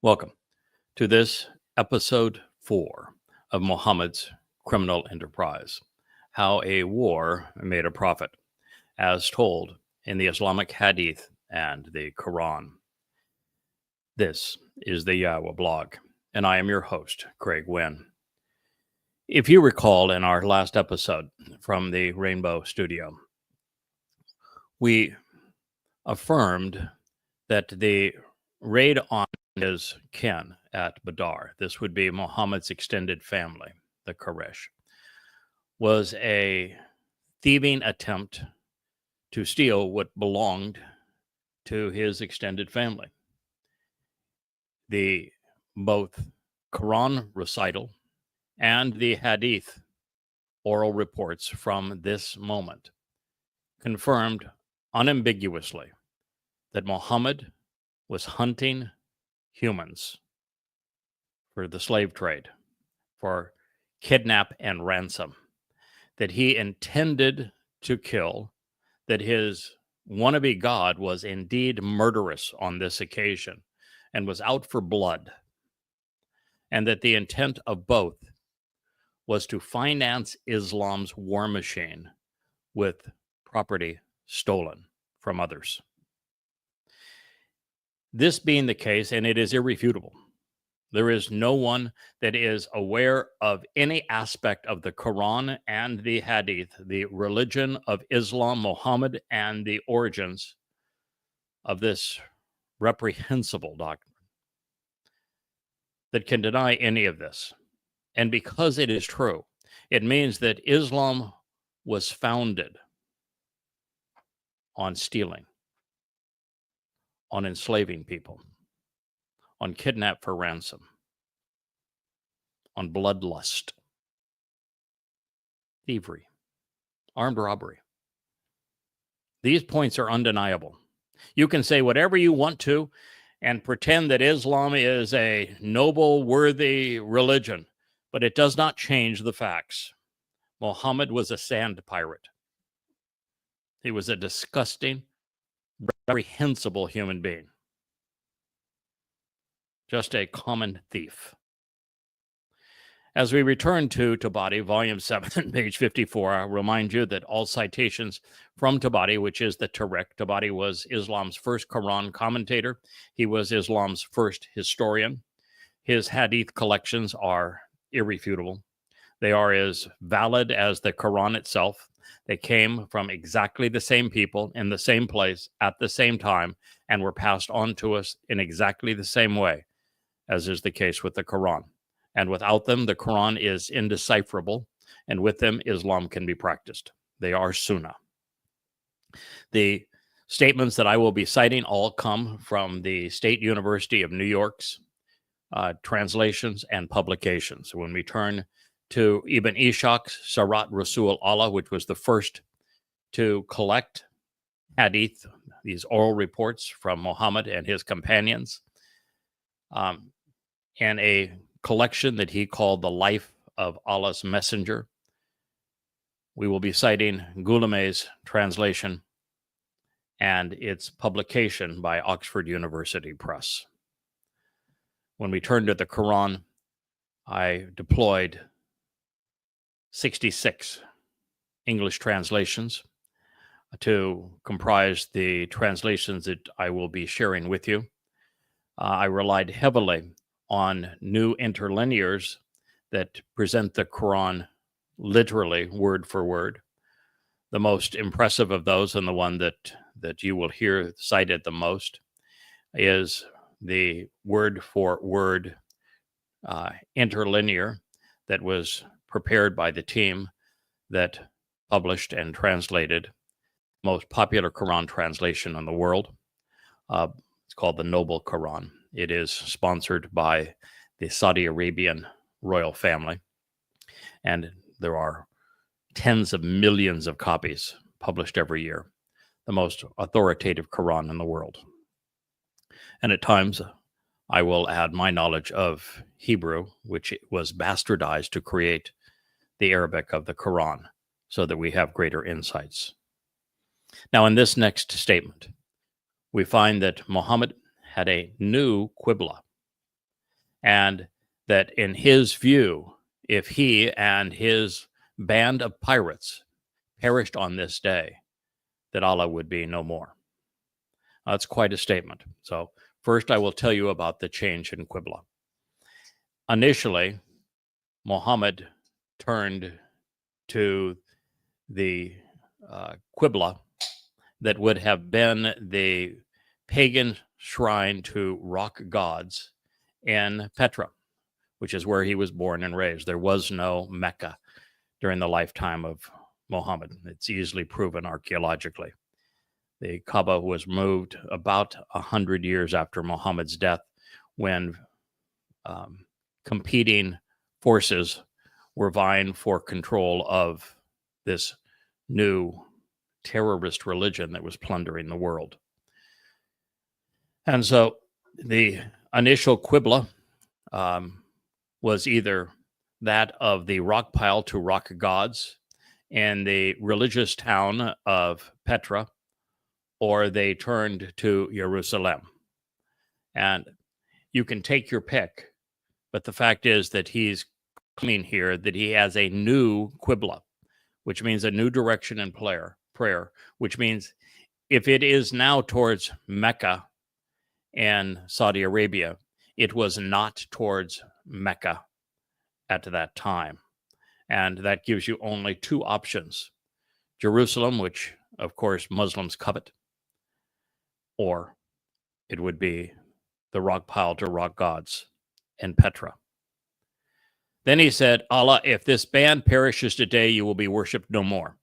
Welcome to this episode 4 of Muhammad's Criminal Enterprise, How a War Made a Prophet, as told in the Islamic Hadith and the Quran. This is the YAHOWAH blog, and I am your host, Craig Winn. If you recall in our last episode from the Rainbow Studio, we affirmed that the raid on his kin at Badr, this would be Muhammad's extended family, the Quraysh, was a thieving attempt to steal what belonged to his extended family. The both Quran recital and the Hadith oral reports from this moment confirmed unambiguously that Muhammad was hunting humans for the slave trade, for kidnap and ransom, that he intended to kill, that his wannabe God was indeed murderous on this occasion and was out for blood, and that the intent of both was to finance Islam's war machine with property stolen from others. This being the case, and it is irrefutable, there is no one that is aware of any aspect of the Quran and the Hadith, the religion of Islam, Muhammad, and the origins of this reprehensible doctrine that can deny any of this. And because it is true, it means that Islam was founded on stealing, on enslaving people, on kidnap for ransom, on bloodlust, thievery, armed robbery. These points are undeniable. You can say whatever you want to and pretend that Islam is a noble, worthy religion, but it does not change the facts. Muhammad was a sand pirate. He was a disgusting, reprehensible human being. Just a common thief. As we return to Tabari, Volume 7, page 54, I'll remind you that all citations from Tabari, which is the Tarek, Tabari was Islam's first Quran commentator. He was Islam's first historian. His hadith collections are irrefutable. They are as valid as the Quran itself. They came from exactly the same people in the same place at the same time and were passed on to us in exactly the same way, as is the case with the Quran. And without them, the Quran is indecipherable, and with them, Islam can be practiced. They are Sunnah. The statements that I will be citing all come from the State University of New York's translations and publications. When we turn to Ibn Ishaq's Sirat Rasul Allah, which was the first to collect hadith, these oral reports from Muhammad and his companions, and a collection that he called the Life of Allah's Messenger. We will be citing Goulam's translation and its publication by Oxford University Press. When we turn to the Quran, I deployed 66 English translations to comprise the translations that I will be sharing with you. I relied heavily on new interlinears that present the Quran literally word for word. The most impressive of those, and the one that you will hear cited the most, is the word for word interlinear that was prepared by the team that published and translated the most popular Quran translation in the world. It's called the Noble Quran. It is sponsored by the Saudi Arabian royal family. And there are tens of millions of copies published every year, the most authoritative Quran in the world. And at times, I will add my knowledge of Hebrew, which was bastardized to create the Arabic of the Quran, so that we have greater insights. Now, in this next statement, we find that Muhammad had a new Qibla, and that in his view, if he and his band of pirates perished on this day, that Allah would be no more. That's quite a statement. So first, I will tell you about the change in Qibla. Initially, Muhammad turned to the Qibla that would have been the pagan shrine to rock gods in Petra, which is where he was born and raised. There was no Mecca during the lifetime of Muhammad. It's easily proven archaeologically. The Kaaba was moved about 100 years after Muhammad's death, when competing forces were vying for control of this new terrorist religion that was plundering the world. And so the initial Qibla was either that of the rock pile to rock gods in the religious town of Petra, or they turned to Jerusalem. And you can take your pick, but the fact is that he's claiming here that he has a new Qibla, which means a new direction in prayer, which means if it is now towards Mecca and Saudi Arabia, it was not towards Mecca at that time. And that gives you only two options: Jerusalem, which of course Muslims covet, or it would be the rock pile to rock gods in Petra. Then he said, Allah, if this band perishes today, you will be worshipped no more.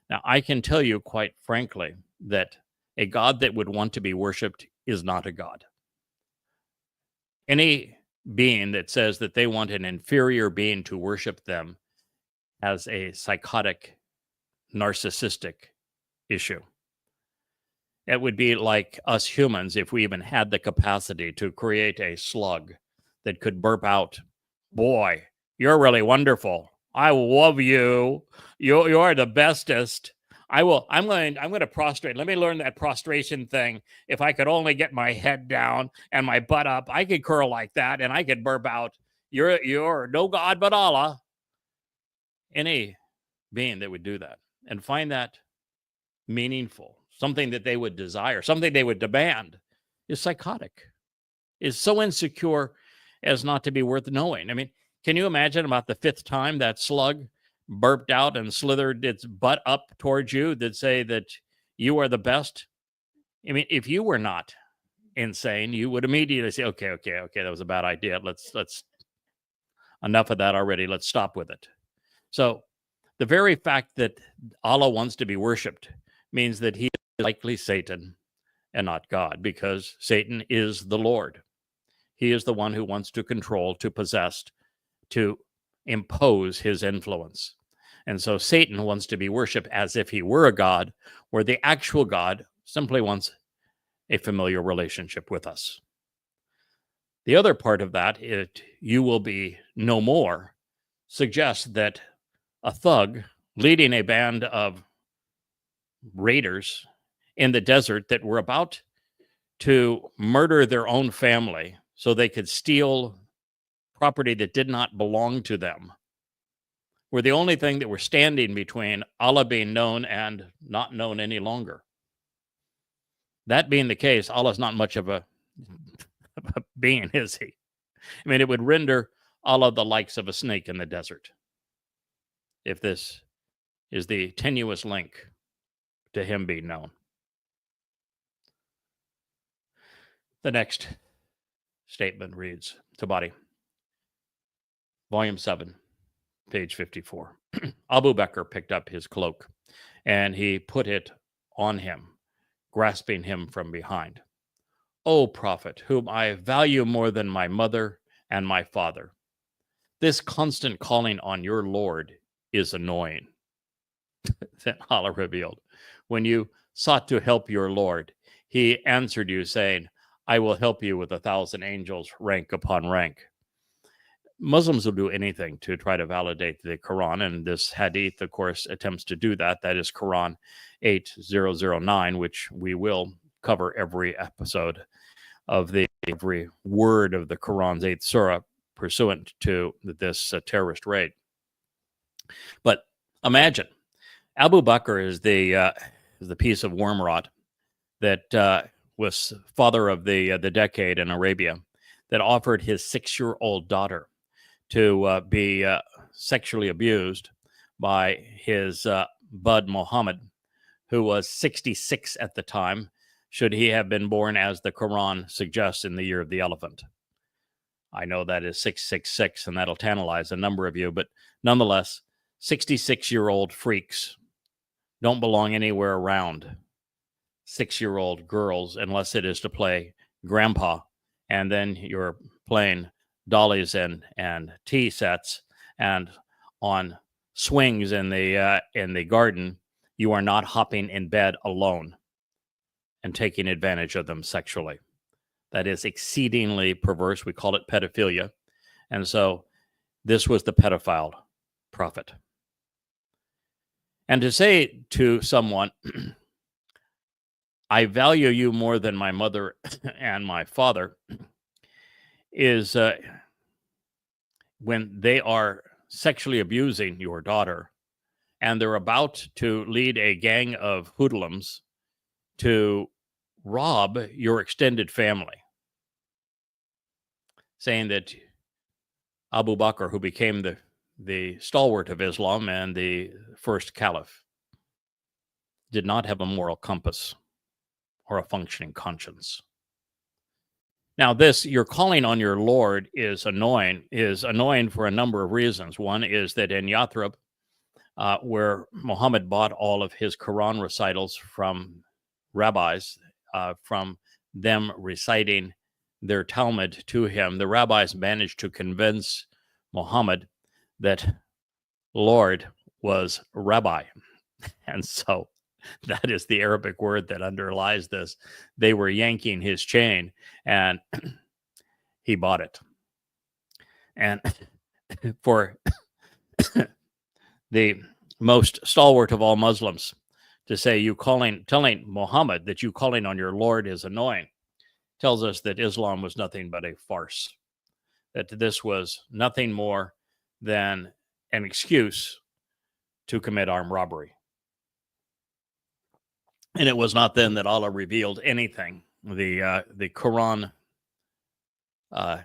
Now, I can tell you quite frankly that a God that would want to be worshipped is not a God. Any being that says that they want an inferior being to worship them has a psychotic, narcissistic issue. It would be like us humans if we even had the capacity to create a slug that could burp out, boy, you're really wonderful. I love you. You're the bestest. I'm going to prostrate. Let me learn that prostration thing. If I could only get my head down and my butt up, I could curl like that and I could burp out, you're no God but Allah. Any being that would do that and find that meaningful, something that they would desire, something they would demand, is psychotic, is so insecure as not to be worth knowing. I mean, can you imagine about the fifth time that slug burped out and slithered its butt up towards you that say that you are the best? I mean, if you were not insane, you would immediately say, okay, that was a bad idea. Let's enough of that already. Let's stop with it. So the very fact that Allah wants to be worshipped means that he is likely Satan and not God, because Satan is the Lord. He is the one who wants to control, to possess, to impose his influence. And so Satan wants to be worshipped as if he were a God, where the actual God simply wants a familiar relationship with us. The other part of that, you will be no more, suggests that a thug leading a band of raiders in the desert that were about to murder their own family so they could steal property that did not belong to them, were the only thing that were standing between Allah being known and not known any longer. That being the case, Allah's not much of a being, is he? I mean, it would render Allah the likes of a snake in the desert if this is the tenuous link to him being known. The next statement reads, Tabari, Volume 7, page 54. Abu Bakr picked up his cloak, and he put it on him, grasping him from behind. O Prophet, whom I value more than my mother and my father, This constant calling on your Lord is annoying. Then Allah revealed, when you sought to help your Lord, he answered you saying, I will help you with 1,000 angels, rank upon rank. Muslims will do anything to try to validate the Quran, and this hadith, of course, attempts to do that. That is Quran 8009, which we will cover every episode of every word of the Quran's 8th surah pursuant to this terrorist raid. But imagine, Abu Bakr is the piece of worm rot that was father of the decade in Arabia, that offered his 6-year-old daughter to be sexually abused by his bud Muhammad, who was 66 at the time, should he have been born, as the Quran suggests, in the year of the elephant. I know that is 666, and that'll tantalize a number of you, but nonetheless, 66-year-old freaks don't belong anywhere around 6-year-old girls unless it is to play grandpa, and then you're playing dollies and tea sets, and on swings in the garden. You are not hopping in bed alone and taking advantage of them sexually. That is exceedingly perverse. We call it pedophilia. And so this was the pedophile prophet. And to say to someone, I value you more than my mother and my father, is when they are sexually abusing your daughter and they're about to lead a gang of hoodlums to rob your extended family, saying that Abu Bakr, who became the stalwart of Islam and the first caliph, did not have a moral compass or a functioning conscience. Now, this, you're calling on your Lord, is annoying for a number of reasons. One is that in Yathrib, where Muhammad bought all of his Quran recitals from rabbis, from them reciting their Talmud to him, the rabbis managed to convince Muhammad that Lord was rabbi. And so that is the Arabic word that underlies this. They were yanking his chain, and he bought it. And for the most stalwart of all Muslims to say telling Muhammad that you calling on your Lord is annoying, tells us that Islam was nothing but a farce, that this was nothing more than an excuse to commit armed robbery. And it was not then that Allah revealed anything. The Quran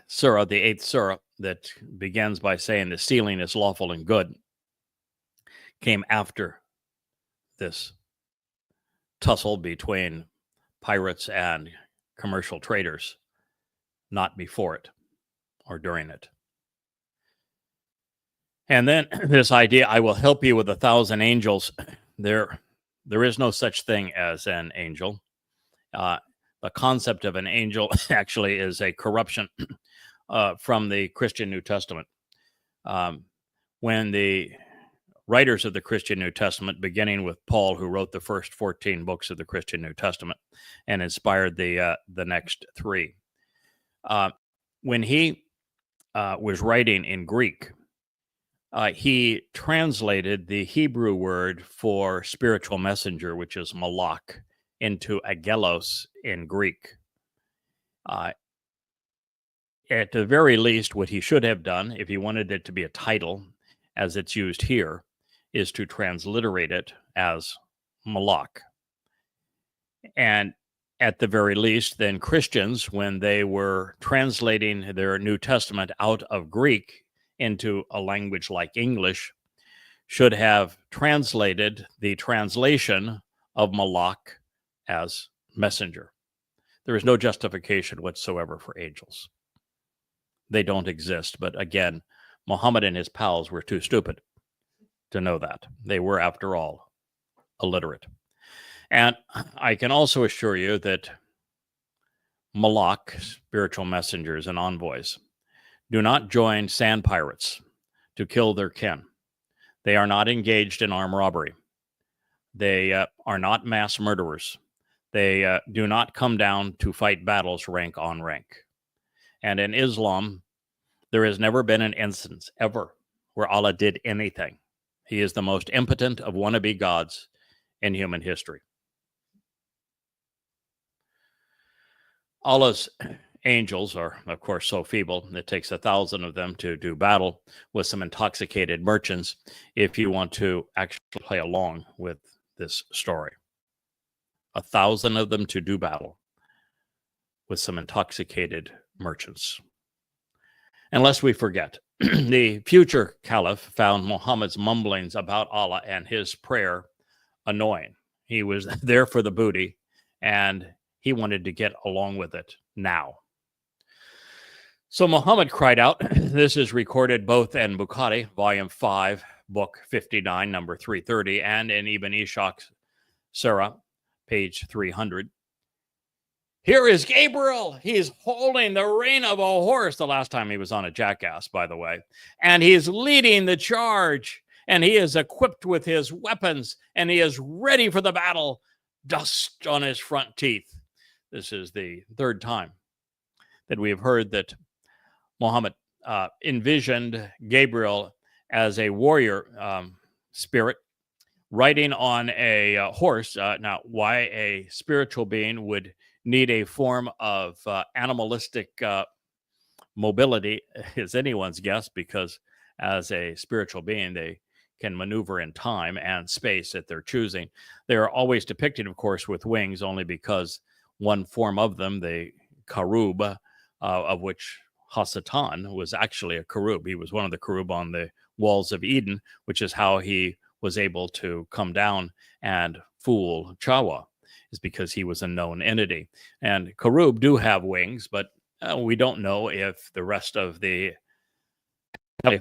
surah, the 8th surah, that begins by saying the stealing is lawful and good, came after this tussle between pirates and commercial traders, not before it or during it. And then this idea, I will help you with 1,000 angels. There is no such thing as an angel. The concept of an angel actually is a corruption from the Christian New Testament. When the writers of the Christian New Testament, beginning with Paul, who wrote the first 14 books of the Christian New Testament and inspired the next 3, when he was writing in Greek, he translated the Hebrew word for spiritual messenger, which is malach, into agelos in Greek. At the very least, what he should have done, if he wanted it to be a title, as it's used here, is to transliterate it as malach. And at the very least, then Christians, when they were translating their New Testament out of Greek into a language like English, should have translated the translation of malach as messenger. There is no justification whatsoever for angels. They don't exist. But again, Muhammad and his pals were too stupid to know that. They were, after all, illiterate. And I can also assure you that malach, spiritual messengers and envoys, do not join sand pirates to kill their kin. They are not engaged in armed robbery. They are not mass murderers. They do not come down to fight battles rank on rank. And in Islam, there has never been an instance ever where Allah did anything. He is the most impotent of wannabe gods in human history. Allah's angels are, of course, so feeble. It takes 1,000 of them to do battle with some intoxicated merchants if you want to actually play along with this story. 1,000 of them to do battle with some intoxicated merchants. Unless we forget, the future caliph found Muhammad's mumblings about Allah and his prayer annoying. He was there for the booty, and he wanted to get along with it now. So Muhammad cried out. This is recorded both in Bukhari, volume 5, book 59, number 330, and in Ibn Ishaq's Surah, page 300. Here is Gabriel. He's holding the rein of a horse. The last time he was on a jackass, by the way. And he's leading the charge. And he is equipped with his weapons. And he is ready for the battle. Dust on his front teeth. This is the third time that we have heard that Muhammad envisioned Gabriel as a warrior spirit riding on a horse. Now, why a spiritual being would need a form of animalistic mobility is anyone's guess, because as a spiritual being, they can maneuver in time and space at their choosing. They are always depicted, of course, with wings, only because one form of them, the Karub, of which Hasatan was actually a Karub. He was one of the Karub on the walls of Eden, which is how he was able to come down and fool Towrah, is because he was a known entity. And Karub do have wings, but we don't know if the rest of the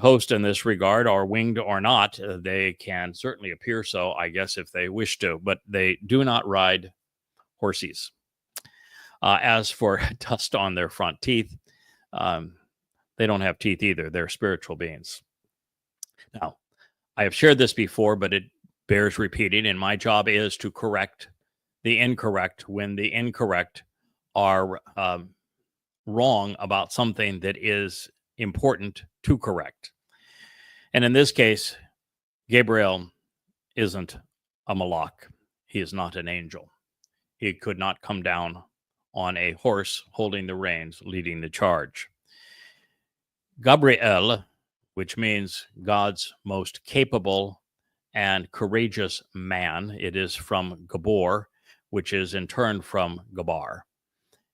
host in this regard are winged or not. They can certainly appear so, I guess, if they wish to, but they do not ride horses. As for dust on their front teeth, they don't have teeth either. They're spiritual beings. Now, I have shared this before, but it bears repeating, and my job is to correct the incorrect when the incorrect are wrong about something that is important to correct. And in this case, Gabriel isn't a malak. He is not an angel. He could not come down on a horse holding the reins, leading the charge. Gabriel, which means God's most capable and courageous man. It is from Gabor, which is in turn from Gabar.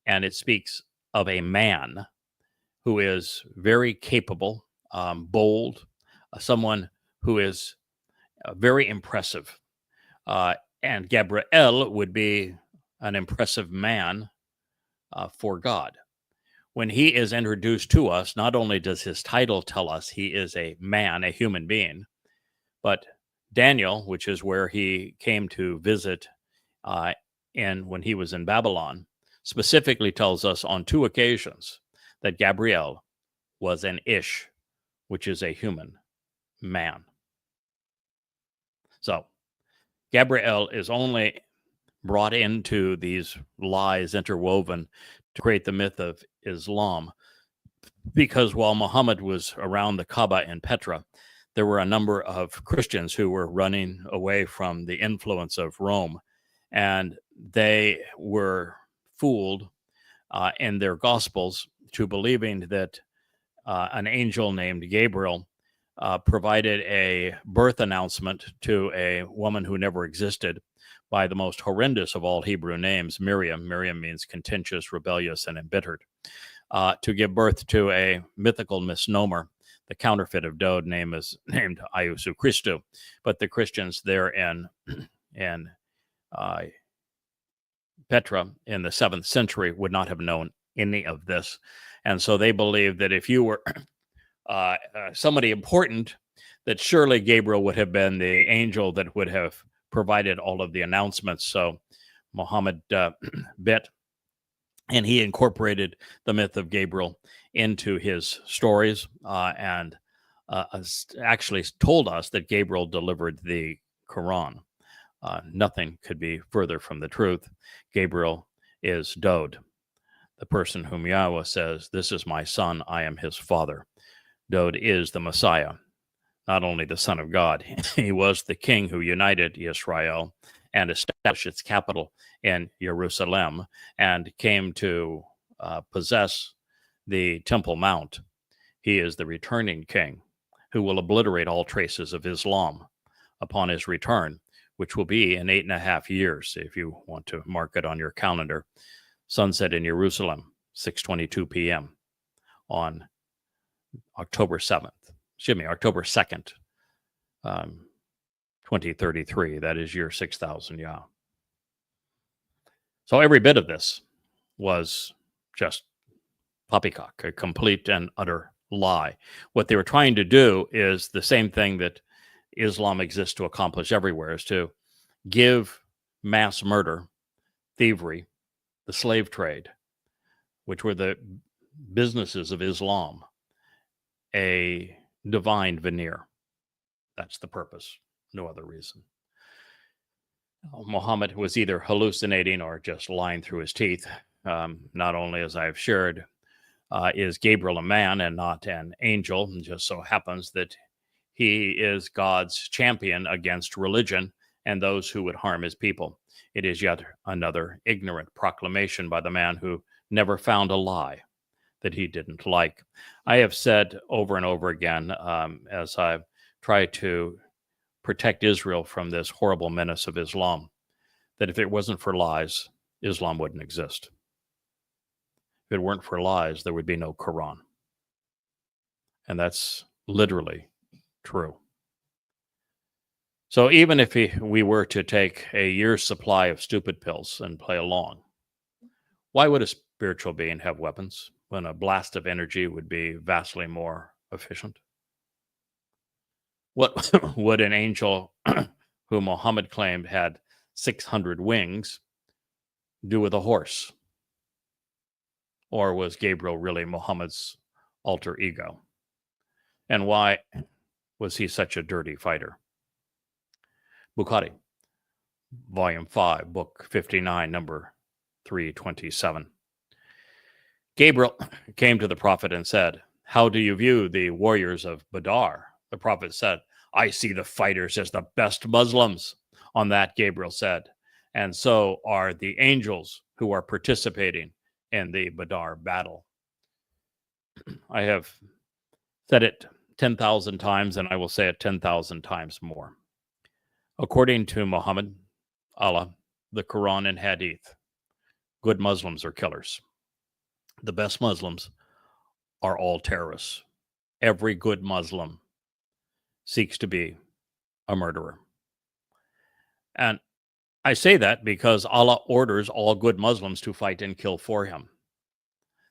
And it speaks of a man who is very capable, bold, someone who is very impressive. And Gabriel would be an impressive man for God. When he is introduced to us, not only does his title tell us he is a man, a human being, but Daniel, which is where he came to visit when he was in Babylon, specifically tells us on 2 occasions that Gabriel was an Ish, which is a human man. So Gabriel is only brought into these lies interwoven to create the myth of Islam, because while Muhammad was around the Kaaba in Petra, there were a number of Christians who were running away from the influence of Rome, and they were fooled in their gospels to believing that an angel named Gabriel provided a birth announcement to a woman who never existed by the most horrendous of all Hebrew names, Miriam. Miriam means contentious, rebellious, and embittered. To give birth to a mythical misnomer, the counterfeit of Dode named Iesu Christou. But the Christians there in Petra in the 7th century would not have known any of this. And so they believed that if you were somebody important, that surely Gabriel would have been the angel that would have provided all of the announcements. So Muhammad bit, and he incorporated the myth of Gabriel into his stories. And actually told us that Gabriel delivered the Quran. Nothing could be further from the truth. Gabriel is Dode, the person whom Yahweh says, "This is my son, I am his father." Dode is the Messiah, not only the Son of God. He was the king who united Israel and established its capital in Jerusalem and came to possess the Temple Mount. He is the returning king who will obliterate all traces of Islam upon his return, which will be in 8.5 years, if you want to mark it on your calendar. Sunset in Jerusalem, 6:22 p.m. on October 2nd, 2033. That is year 6000, yeah. So every bit of this was just poppycock, a complete and utter lie. What they were trying to do is the same thing that Islam exists to accomplish everywhere, is to give mass murder, thievery, the slave trade, which were the businesses of Islam, a divine veneer. That's the purpose, no other reason. Muhammad was either hallucinating or just lying through his teeth. Not only, as I've shared, is Gabriel a man and not an angel. It just so happens that he is God's champion against religion and those who would harm his people. It is yet another ignorant proclamation by the man who never found a lie that he didn't like. I have said over and over again, as I've tried to protect Israel from this horrible menace of Islam, that if it wasn't for lies, Islam wouldn't exist. If it weren't for lies, there would be no Quran. And that's literally true. So even if we were to take a year's supply of stupid pills and play along, why would a spiritual being have weapons when a blast of energy would be vastly more efficient? What would an angel who Muhammad claimed had 600 wings do with a horse? Or was Gabriel really Muhammad's alter ego? And why was he such a dirty fighter? Bukhari, Volume 5, Book 59, number 327. Gabriel came to the prophet and said, "How do you view the warriors of Badr?" The prophet said, "I see the fighters as the best Muslims." On that, Gabriel said, "And so are the angels who are participating in the Badr battle." I have said it 10,000 times, and I will say it 10,000 times more. According to Muhammad, Allah, the Quran, and Hadith, good Muslims are killers. The best Muslims are all terrorists. Every good Muslim seeks to be a murderer. And I say that because Allah orders all good Muslims to fight and kill for him.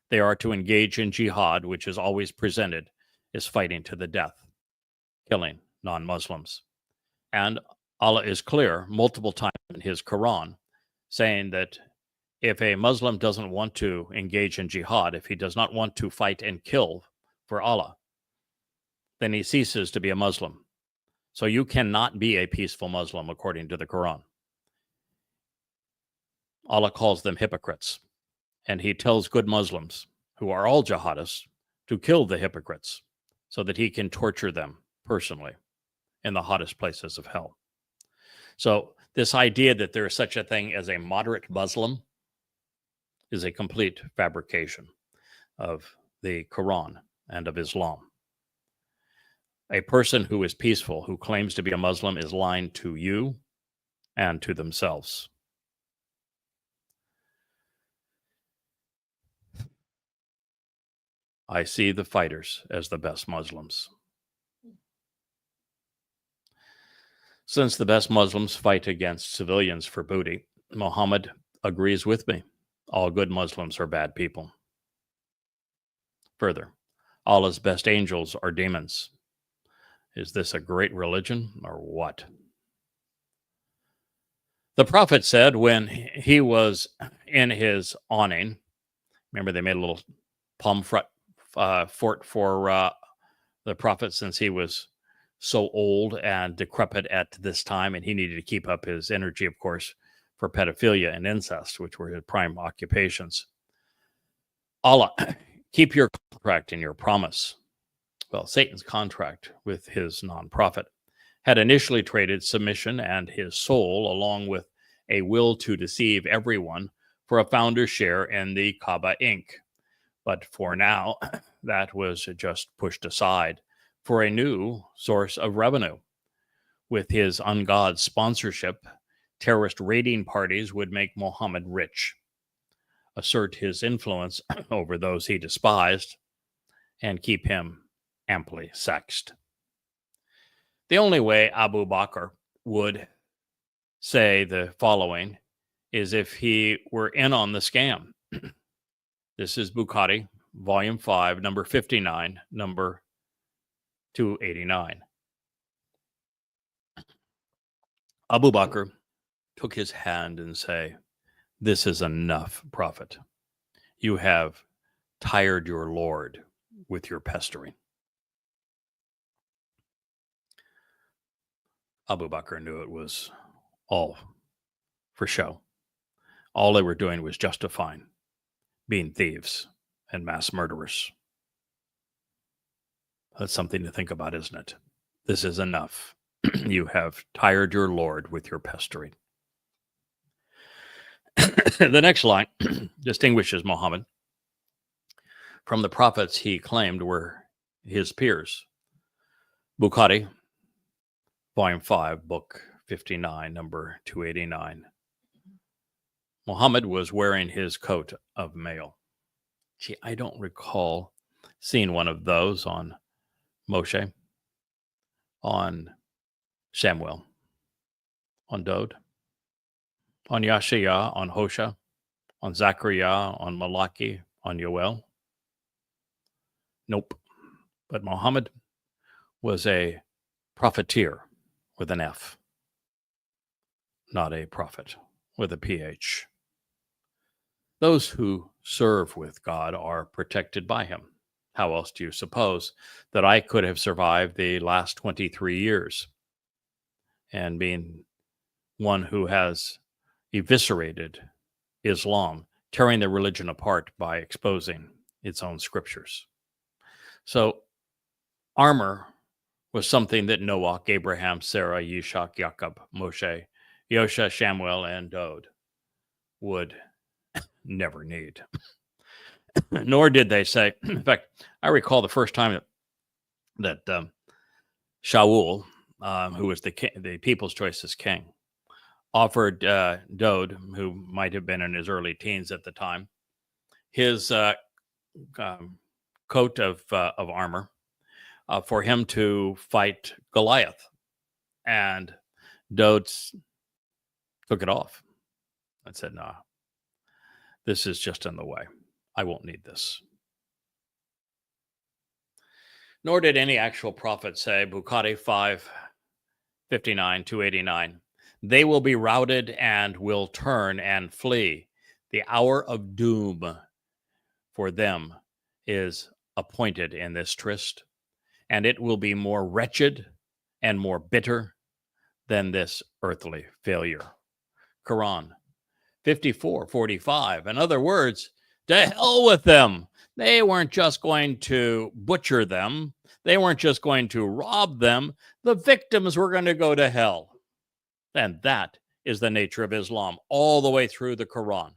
They are to engage in jihad, which is always presented as fighting to the death, killing non-Muslims. And Allah is clear multiple times in his Quran saying that if a Muslim doesn't want to engage in jihad, if he does not want to fight and kill for Allah, then he ceases to be a Muslim. So you cannot be a peaceful Muslim according to the Quran. Allah calls them hypocrites, and he tells good Muslims, who are all jihadists, to kill the hypocrites so that he can torture them personally in the hottest places of hell. So this idea that there is such a thing as a moderate Muslim is a complete fabrication of the Quran and of Islam. A person who is peaceful, who claims to be a Muslim, is lying to you and to themselves. I see the fighters as the best Muslims. Since the best Muslims fight against civilians for booty, Muhammad agrees with me. All good Muslims are bad people. Further, Allah's best angels are demons. Is this a great religion or what? The prophet said when he was in his awning, remember they made a little palm fort for The prophet, since he was so old and decrepit at this time, and he needed to keep up his energy, of course, for pedophilia and incest, which were his prime occupations. Allah, keep your contract and your promise. Well, Satan's contract with his non-prophet had initially traded submission and his soul, along with a will to deceive everyone, for a founder's share in the Kaaba Inc. But for now, that was just pushed aside for a new source of revenue. With his ungod sponsorship, terrorist raiding parties would make Muhammad rich, assert his influence over those he despised, and keep him amply sexed. The only way Abu Bakr would say the following is if he were in on the scam. This is Bukhari, Volume 5, number 59, number 289. Abu Bakr took his hand and say, "This is enough, Prophet. You have tired your Lord with your pestering." Abu Bakr knew it was all for show. All they were doing was justifying being thieves and mass murderers. That's something to think about, isn't it? This is enough. You have tired your Lord with your pestering. The next line distinguishes Muhammad from the prophets he claimed were his peers. Bukhari, Volume 5, Book 59, number 289. Muhammad was wearing his coat of mail. Gee, I don't recall seeing one of those on Moshe, on Samuel, on Dode, on Yashaya, on Hosha, on Zachariah, on Malachi, on Yoel. Nope. But Muhammad was a propheteer with an F, not a prophet with a PH. Those who serve with God are protected by him. How else do you suppose that I could have survived the last 23 years and being one who has eviscerated Islam, tearing the religion apart by exposing its own scriptures? So armor was something that Noah, Abraham, Sarah, Yishak, Jacob, Moshe, Yosha, Shamuel, and Dode would never need. Nor did they say, in fact, I recall the first time that Shaul, who was the People's Choice as king, offered Dode, who might have been in his early teens at the time, his coat of armor for him to fight Goliath. And Dode took it off and said, "Nah, this is just in the way. I won't need this." Nor did any actual prophet say, Bukhari 5:59, 289, "They will be routed and will turn and flee. The hour of doom for them is appointed in this tryst, and it will be more wretched and more bitter than this earthly failure." Quran 54:45. In other words, to hell with them. They weren't just going to butcher them. They weren't just going to rob them. The victims were going to go to hell. And that is the nature of Islam all the way through the Quran.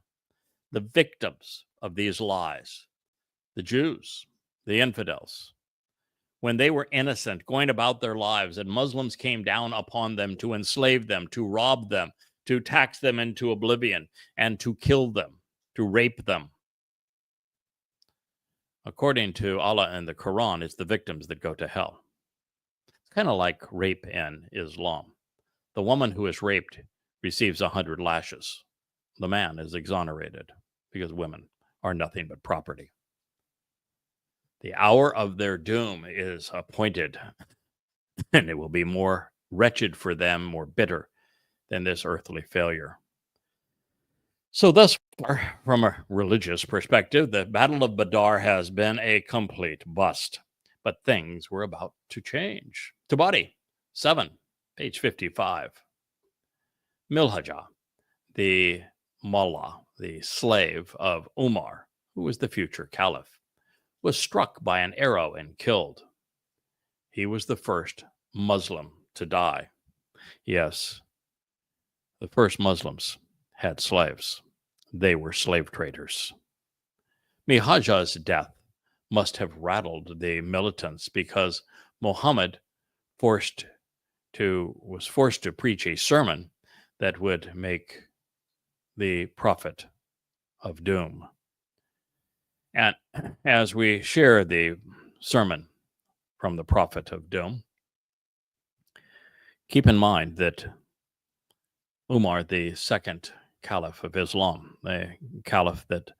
The victims of these lies, the Jews, the infidels, when they were innocent, going about their lives, and Muslims came down upon them to enslave them, to rob them, to tax them into oblivion, and to kill them, to rape them. According to Allah and the Quran, it's the victims that go to hell. It's kind of like rape in Islam. The woman who is raped receives 100 lashes. The man is exonerated because women are nothing but property. The hour of their doom is appointed, and it will be more wretched for them, more bitter than this earthly failure. So thus far, from a religious perspective, the Battle of Badr has been a complete bust. but things were about to change. Tabari 7, page 55. Milhajah, the mullah, the slave of Umar, who was the future caliph, was struck by an arrow and killed. He was the first Muslim to die. Yes, the first Muslims had slaves. They were slave traders. Milhajah's death must have rattled the militants because Muhammad was forced to preach a sermon that would make the prophet of doom. And as we share the sermon from the prophet of doom, keep in mind that Umar, the second caliph of Islam, the caliph that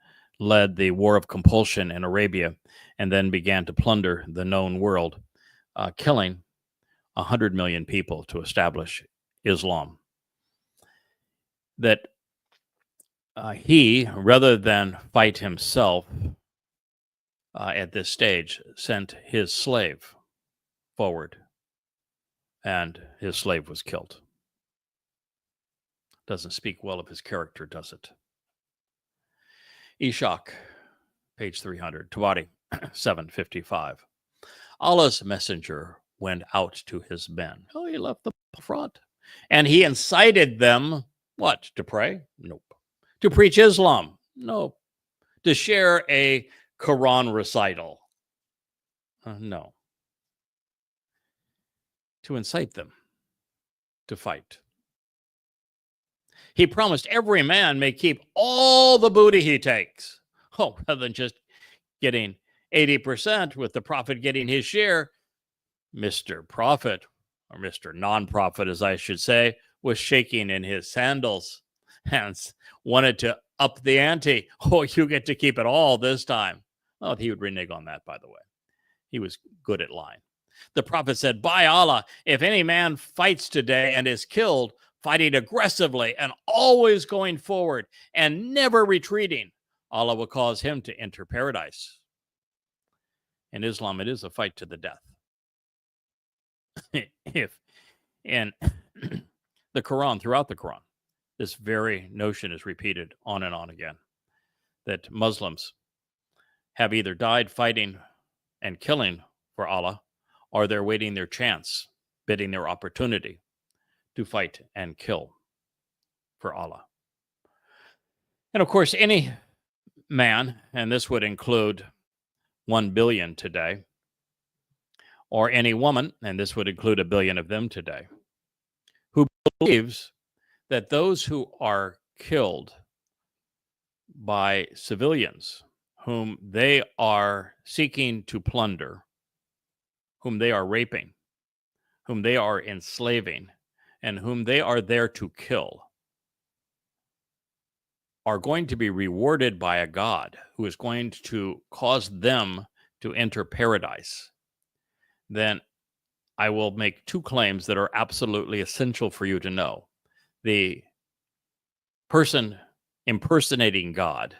led the war of compulsion in Arabia and then began to plunder the known world, killing 100 million people to establish Islam, that he, rather than fight himself at this stage, sent his slave forward, and his slave was killed. Doesn't speak well of his character, does it? Ishak, page 300, Tawari 755. Allah's messenger went out to his men. Oh, he left the front. And he incited them, what, to pray? Nope. To preach Islam? Nope. To share a Quran recital? No. To incite them to fight. He promised every man may keep all the booty he takes. Oh, rather than just getting 80% with the prophet getting his share, Mr. Prophet, or Mr. Non-Prophet, as I should say, was shaking in his sandals and wanted to up the ante. Oh, you get to keep it all this time. Oh, he would renege on that, by the way. He was good at lying. The prophet said, by Allah, if any man fights today and is killed, fighting aggressively and always going forward and never retreating, Allah will cause him to enter paradise. In Islam, it is a fight to the death. If in the Quran, throughout the Quran, this very notion is repeated on and on again, that Muslims have either died fighting and killing for Allah, or they're waiting their chance, bidding their opportunity to fight and kill for Allah. And of course, any man, and this would include 1 billion today, or any woman, and this would include 1 billion of them today, who believes that those who are killed by civilians whom they are seeking to plunder, whom they are raping, whom they are enslaving, and whom they are there to kill, are going to be rewarded by a God who is going to cause them to enter paradise, then I will make 2 claims that are absolutely essential for you to know. The person impersonating God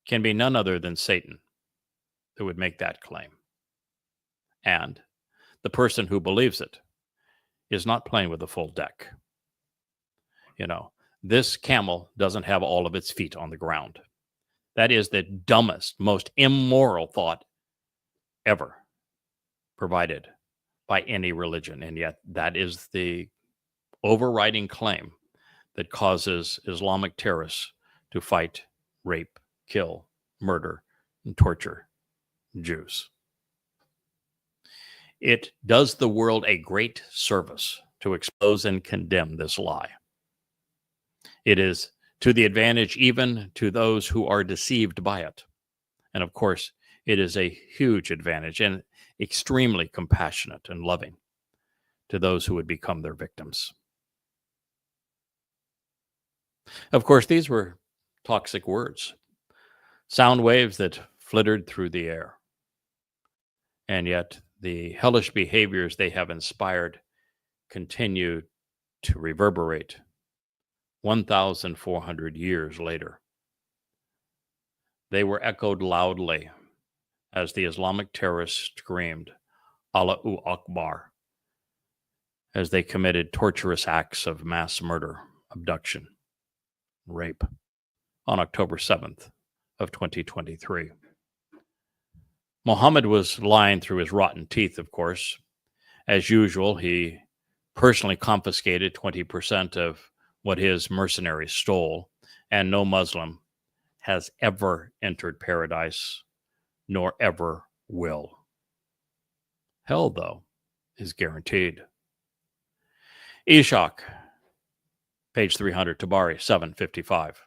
can be none other than Satan who would make that claim. And the person who believes it is not playing with a full deck. You know, this camel doesn't have all of its feet on the ground. That is the dumbest, most immoral thought ever provided by any religion. And yet that is the overriding claim that causes Islamic terrorists to fight, rape, kill, murder, and torture Jews. It does the world a great service to expose and condemn this lie. It is to the advantage even to those who are deceived by it. And of course, it is a huge advantage and extremely compassionate and loving to those who would become their victims. Of course, these were toxic words, sound waves that flittered through the air. And yet the hellish behaviors they have inspired continue to reverberate 1,400 years later. They were echoed loudly as the Islamic terrorists screamed, Allahu Akbar, as they committed torturous acts of mass murder, abduction, rape on October 7th of 2023. Muhammad was lying through his rotten teeth, of course. As usual, he personally confiscated 20% of what his mercenaries stole, and no Muslim has ever entered paradise, nor ever will. Hell, though, is guaranteed. Ishaq, page 300, Tabari 755.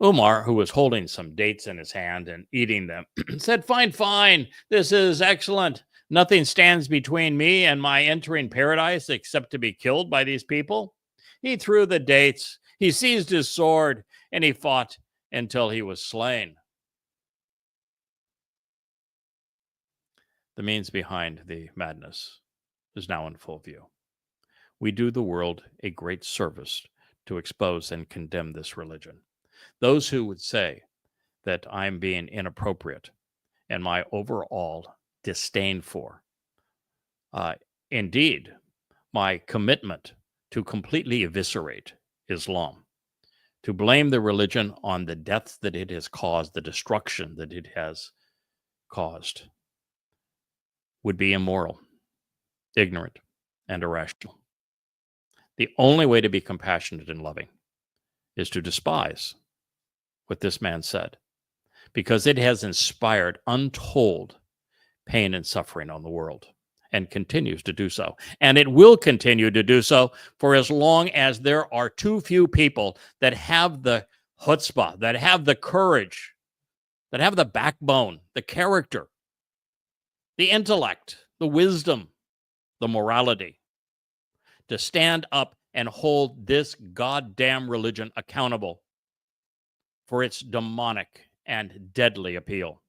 Umar, who was holding some dates in his hand and eating them, said, fine, this is excellent. Nothing stands between me and my entering paradise except to be killed by these people. He threw the dates, he seized his sword, and he fought until he was slain. The means behind the madness is now in full view. We do the world a great service to expose and condemn this religion. Those who would say that I'm being inappropriate and my overall disdain for, indeed, my commitment to completely eviscerate Islam, to blame the religion on the deaths that it has caused, the destruction that it has caused, would be immoral, ignorant, and irrational. The only way to be compassionate and loving is to despise what this man said, because it has inspired untold pain and suffering on the world and continues to do so. And it will continue to do so for as long as there are too few people that have the chutzpah, that have the courage, that have the backbone, the character, the intellect, the wisdom, the morality to stand up and hold this goddamn religion accountable for its demonic and deadly appeal.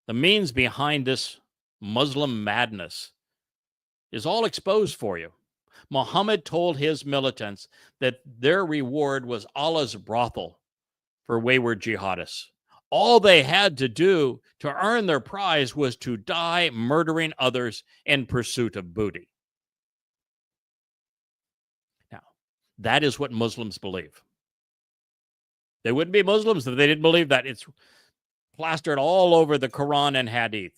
The means behind this Muslim madness is all exposed for you. Muhammad told his militants that their reward was Allah's brothel for wayward jihadists. All they had to do to earn their prize was to die murdering others in pursuit of booty. Now, that is what Muslims believe. They wouldn't be Muslims if they didn't believe that. It's plastered all over the Quran and Hadith.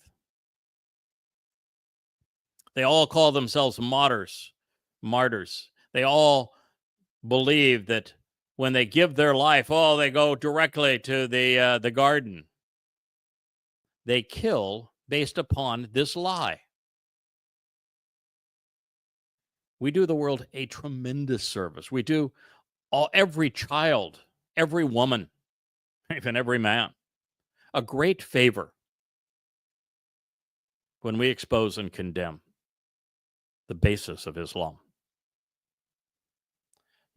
They all call themselves martyrs. They all believe that when they give their life, they go directly to the garden. They kill based upon this lie. We do the world a tremendous service. We do every child, every woman, even every man, a great favor when we expose and condemn the basis of Islam.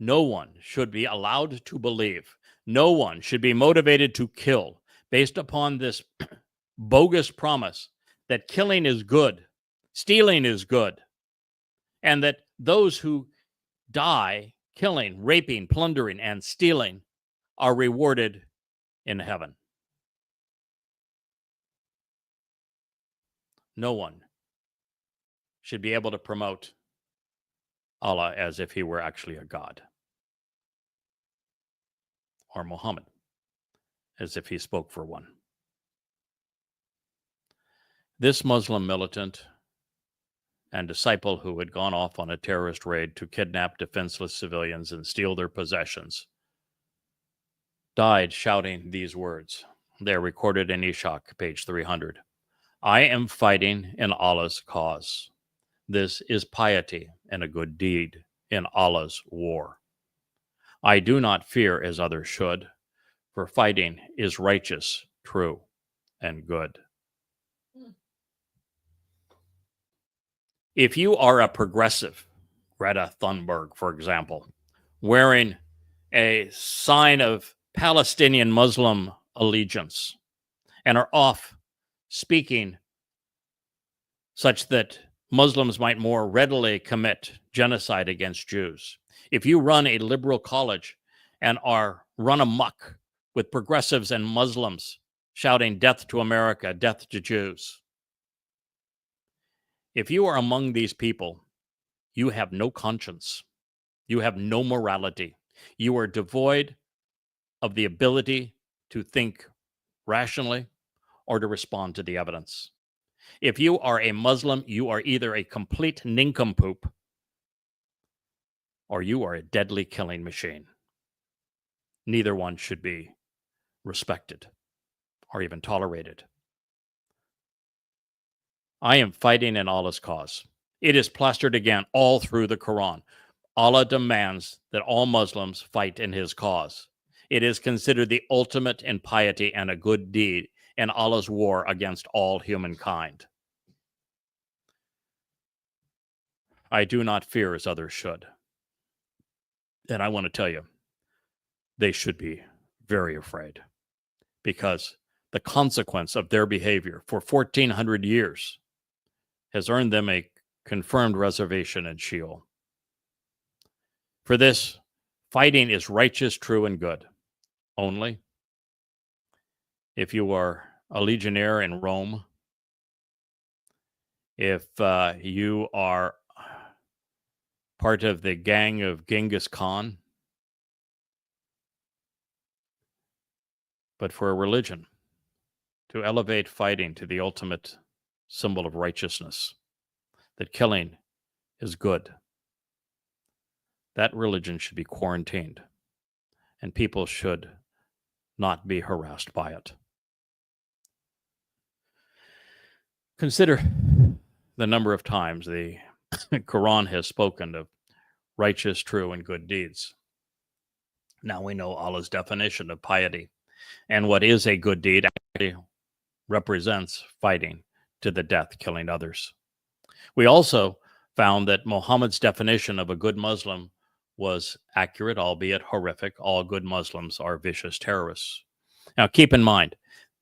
No one should be allowed to believe. No one should be motivated to kill based upon this bogus promise that killing is good, stealing is good, and that those who die killing, raping, plundering, and stealing are rewarded in heaven. No one should be able to promote Allah as if he were actually a god, or Muhammad as if he spoke for one. This Muslim militant and disciple who had gone off on a terrorist raid to kidnap defenseless civilians and steal their possessions died shouting these words. They're recorded in Ishaq, page 300. I am fighting in Allah's cause. This is piety and a good deed in Allah's war. I do not fear as others should, for fighting is righteous, true, and good. If you are a progressive, Greta Thunberg, for example, wearing a sign of Palestinian Muslim allegiance and are off speaking such that Muslims might more readily commit genocide against Jews. If you run a liberal college and are run amok with progressives and Muslims shouting death to America, death to Jews. If you are among these people, you have no conscience. You have no morality. You are devoid of the ability to think rationally or to respond to the evidence. If you are a Muslim, you are either a complete nincompoop or you are a deadly killing machine. Neither one should be respected or even tolerated. I am fighting in Allah's cause. It is plastered again all through the Quran. Allah demands that all Muslims fight in his cause. It is considered the ultimate in piety and a good deed in Allah's war against all humankind. I do not fear as others should. And I want to tell you, they should be very afraid, because the consequence of their behavior for 1,400 years has earned them a confirmed reservation in Sheol. For this, fighting is righteous, true, and good. Only if you are a legionnaire in Rome, if you are part of the gang of Genghis Khan, but for a religion to elevate fighting to the ultimate symbol of righteousness, that killing is good, that religion should be quarantined, and people should not be harassed by it. Consider the number of times the Quran has spoken of righteous, true, and good deeds. Now we know Allah's definition of piety, and what is a good deed actually represents fighting to the death, killing others. We also found that Muhammad's definition of a good Muslim was accurate, albeit horrific. All good Muslims are vicious terrorists. Now, keep in mind,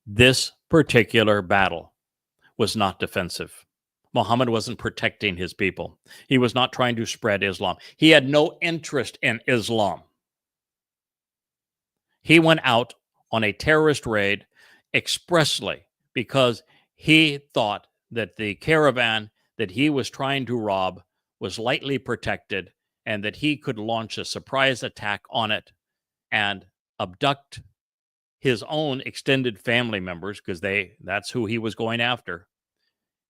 this particular battle was not defensive. Muhammad wasn't protecting his people. He was not trying to spread Islam. He had no interest in Islam. He went out on a terrorist raid expressly because he thought that the caravan that he was trying to rob was lightly protected and that he could launch a surprise attack on it and abduct his own extended family members, because that's who he was going after.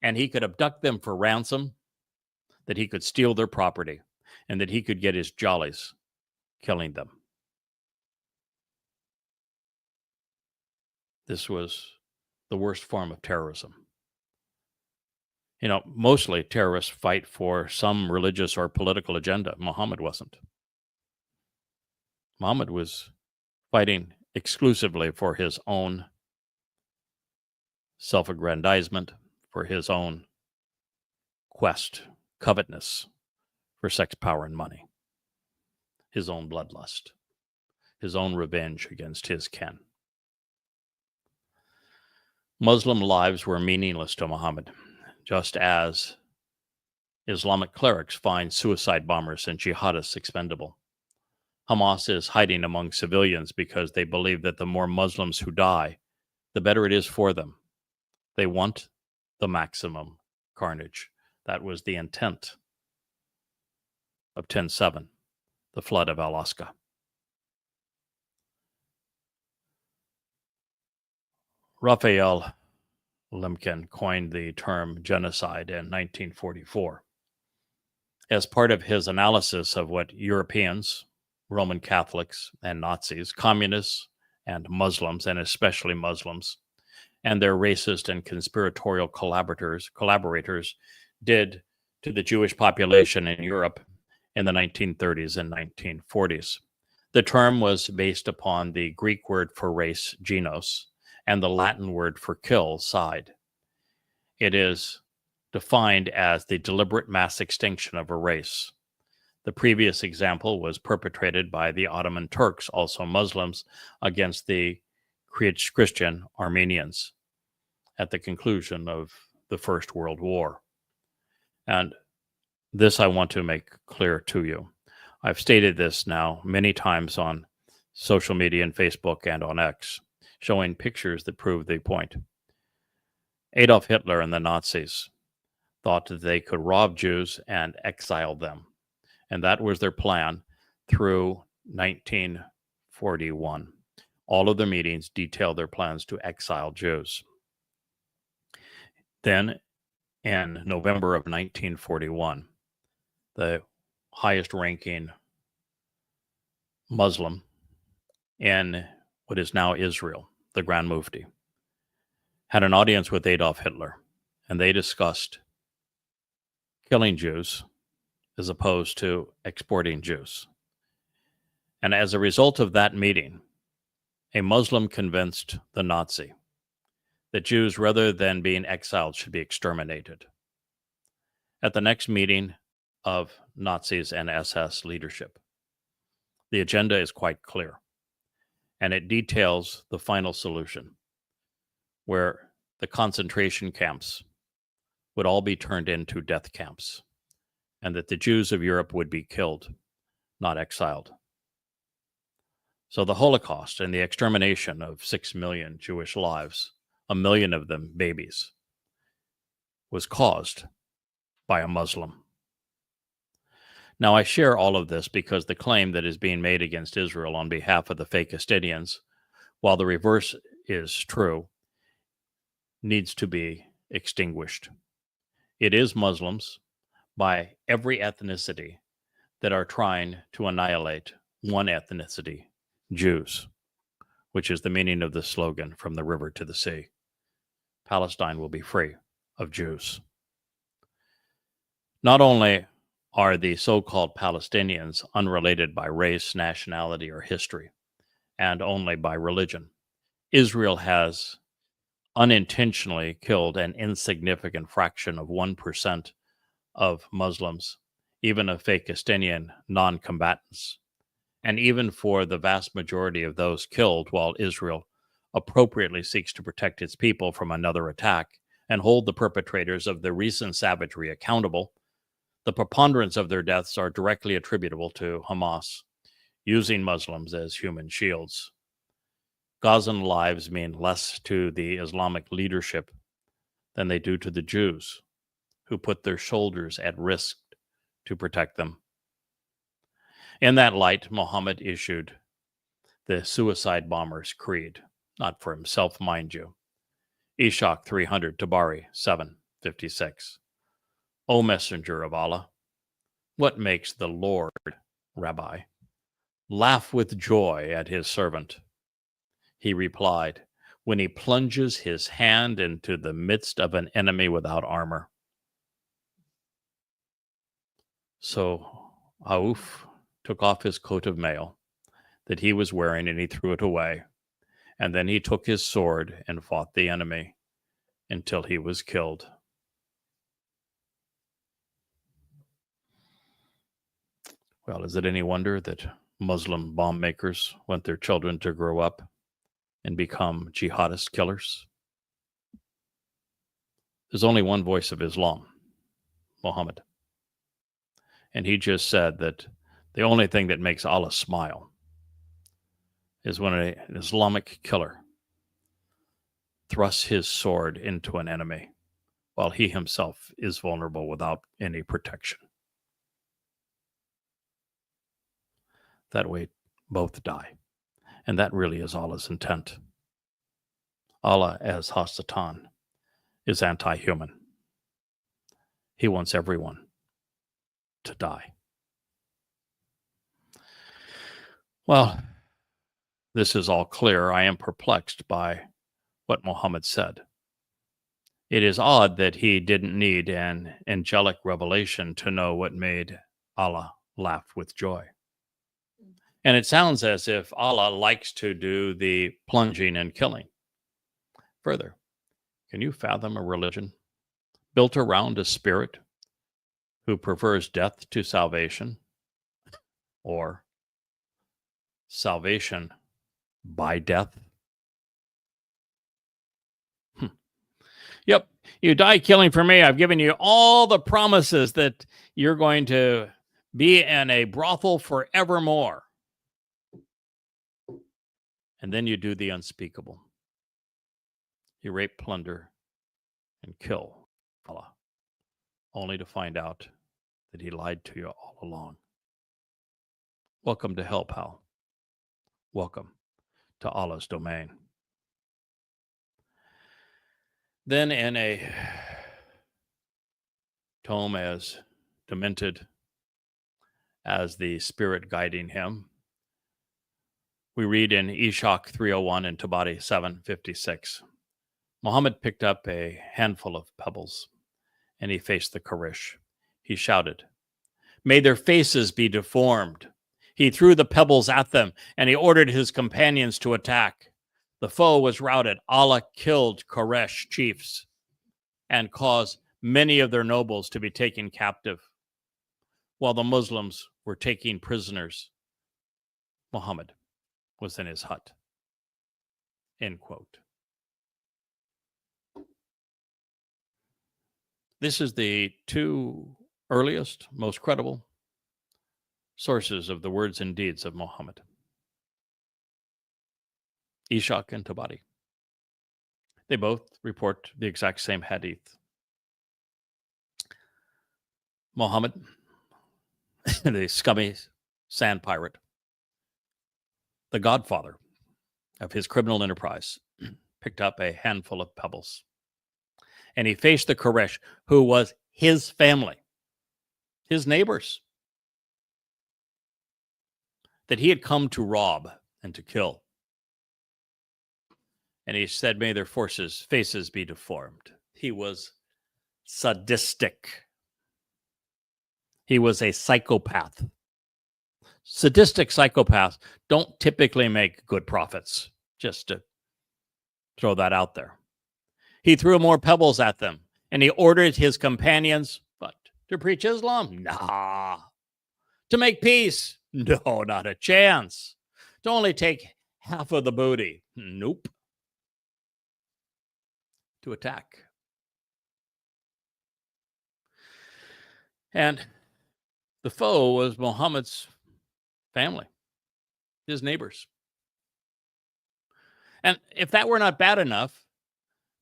And he could abduct them for ransom, that he could steal their property, and that he could get his jollies killing them. This was the worst form of terrorism. You know, mostly terrorists fight for some religious or political agenda. Muhammad wasn't. Muhammad was fighting exclusively for his own self-aggrandizement, for his own quest, covetousness for sex, power, and money, his own bloodlust, his own revenge against his kin. Muslim lives were meaningless to Muhammad, just as Islamic clerics find suicide bombers and jihadists expendable. Hamas is hiding among civilians because they believe that the more Muslims who die, the better it is for them. They want the maximum carnage. That was the intent of 10/7, the flood of Alaska. Raphael Lemkin coined the term genocide in 1944 as part of his analysis of what Europeans, Roman Catholics and Nazis, communists and Muslims, and especially Muslims, and their racist and conspiratorial collaborators did to the Jewish population in Europe in the 1930s and 1940s. The term was based upon the Greek word for race, genos, and the Latin word for kill, side. It is defined as the deliberate mass extinction of a race. The previous example was perpetrated by the Ottoman Turks, also Muslims, against the Christian Armenians at the conclusion of the First World War. And this I want to make clear to you. I've stated this now many times on social media and Facebook and on X, showing pictures that prove the point. Adolf Hitler and the Nazis thought that they could rob Jews and exile them, and that was their plan through 1941. All of the meetings detailed their plans to exile Jews. Then, in November of 1941, the highest-ranking Muslim in what is now Israel, the Grand Mufti, had an audience with Adolf Hitler, and they discussed killing Jews as opposed to exporting Jews. And as a result of that meeting, a Muslim convinced the Nazi that Jews, rather than being exiled, should be exterminated. At the next meeting of Nazis and SS leadership, the agenda is quite clear, and it details the final solution, where the concentration camps would all be turned into death camps, and that the Jews of Europe would be killed, not exiled. So the Holocaust and the extermination of 6 million Jewish lives, 1 million of them babies, was caused by a Muslim. Now, I share all of this because the claim that is being made against Israel on behalf of the fake Justinians, while the reverse is true, needs to be extinguished. It is Muslims, by every ethnicity, that are trying to annihilate one ethnicity, Jews, which is the meaning of the slogan, from the river to the sea. Palestine will be free of Jews. Not only are the so-called Palestinians unrelated by race, nationality, or history, and only by religion, Israel has unintentionally killed an insignificant fraction of 1% of Muslims, even of fake Justinian non-combatants. And even for the vast majority of those killed, while Israel appropriately seeks to protect its people from another attack and hold the perpetrators of the recent savagery accountable, the preponderance of their deaths are directly attributable to Hamas, using Muslims as human shields. Gazan lives mean less to the Islamic leadership than they do to the Jews, who put their shoulders at risk to protect them. In that light, Muhammad issued the suicide bomber's creed, not for himself, mind you. Ishaq 300, Tabari 7:56. O Messenger of Allah, what makes the Lord, Rabbi, laugh with joy at his servant? He replied, when he plunges his hand into the midst of an enemy without armor. So Auf took off his coat of mail that he was wearing, and he threw it away. And then he took his sword and fought the enemy until he was killed. Well, is it any wonder that Muslim bomb makers want their children to grow up and become jihadist killers? There's only one voice of Islam, Muhammad. And he just said that the only thing that makes Allah smile is when an Islamic killer thrusts his sword into an enemy while he himself is vulnerable without any protection. That way, both die. And that really is Allah's intent. Allah, as Hasatan, is anti-human. He wants everyone to die. Well, this is all clear. I am perplexed by what Muhammad said. It is odd that he didn't need an angelic revelation to know what made Allah laugh with joy. And it sounds as if Allah likes to do the plunging and killing. Further, can you fathom a religion built around a spirit who prefers death to salvation, or salvation by death? Yep, you die killing for me. I've given you all the promises that you're going to be in a brothel forevermore. And then you do the unspeakable. You rape, plunder, and kill Allah, only to find out that he lied to you all along. Welcome to hell, pal. Welcome to Allah's domain. Then in a tome as demented as the spirit guiding him, we read in Eshach 301 and Tabari 756, Muhammad picked up a handful of pebbles and he faced the Quraysh. He shouted, "May their faces be deformed." He threw the pebbles at them and he ordered his companions to attack. The foe was routed. Allah killed Quraysh chiefs and caused many of their nobles to be taken captive, while the Muslims were taking prisoners. Muhammad was in his hut. End quote. This is the two earliest, most credible sources of the words and deeds of Muhammad. Eshach and Tabari. They both report the exact same hadith. Muhammad, the scummy sand pirate, the godfather of his criminal enterprise, picked up a handful of pebbles. And he faced the Quraysh, who was his family, his neighbors, that he had come to rob and to kill. And he said, "May their faces be deformed." He was sadistic. He was a psychopath. Sadistic psychopaths don't typically make good profits, just to throw that out there. He threw more pebbles at them, and he ordered his companions, what, to preach Islam? Nah. To make peace? No, not a chance. To only take half of the booty? Nope. To attack. And the foe was Muhammad's family, his neighbors. And if that were not bad enough,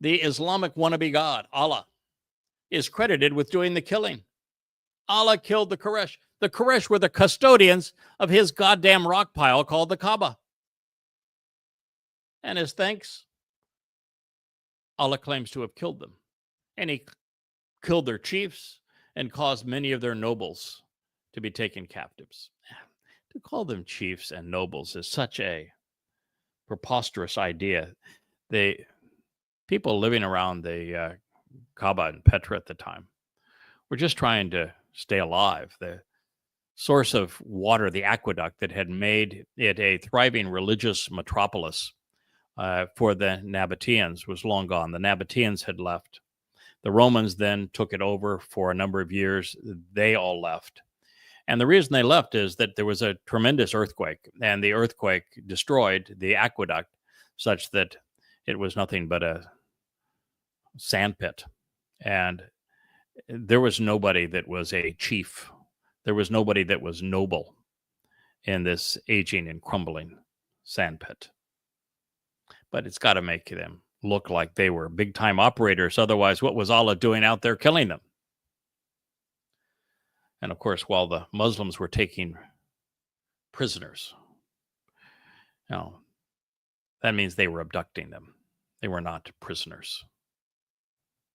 the Islamic wannabe god, Allah, is credited with doing the killing. Allah killed the Quraysh. The Quraysh were the custodians of his goddamn rock pile called the Kaaba. And as thanks, Allah claims to have killed them. And he killed their chiefs and caused many of their nobles to be taken captives. To call them chiefs and nobles is such a preposterous idea. The people living around the Kaaba and Petra at the time were just trying to stay alive. The source of water, the aqueduct that had made it a thriving religious metropolis for the Nabateans, was long gone. The Nabateans had left. The Romans then took it over for a number of years. They all left. And the reason they left is that there was a tremendous earthquake, and the earthquake destroyed the aqueduct such that it was nothing but a sand pit. And there was nobody that was a chief. There was nobody that was noble in this aging and crumbling sand pit. But it's got to make them look like they were big-time operators. Otherwise, what was Allah doing out there killing them? And of course, while the Muslims were taking prisoners, that means they were abducting them. They were not prisoners.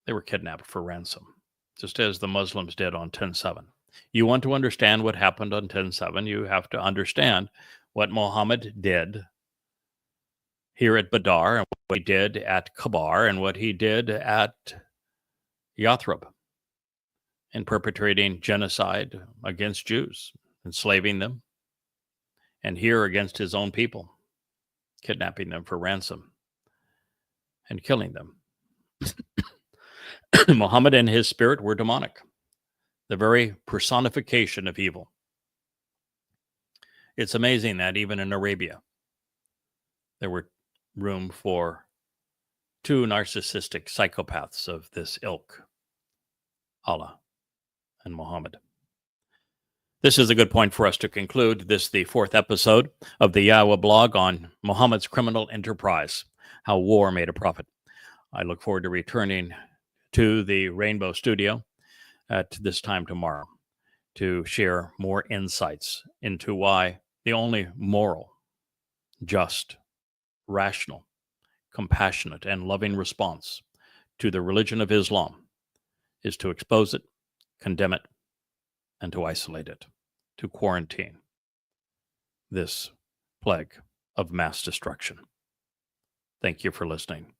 They were kidnapped for ransom, just as the Muslims did on 10/7. You want to understand what happened on 10/7, you have to understand what Muhammad did here at Badr, and what he did at Kabar, and what he did at Yathrib, in perpetrating genocide against Jews, enslaving them, and here against his own people, kidnapping them for ransom and killing them. Muhammad and his spirit were demonic, the very personification of evil. It's amazing that even in Arabia, there were room for two narcissistic psychopaths of this ilk, Allah and Muhammad. This is a good point for us to conclude this, the fourth episode of the YAHOWAH blog on Muhammad's criminal enterprise, how war made a prophet. I look forward to returning to the Rainbow Studio at this time tomorrow to share more insights into why the only moral, just, rational, compassionate, and loving response to the religion of Islam is to expose it, condemn it, and to isolate it, to quarantine this plague of mass destruction. Thank you for listening.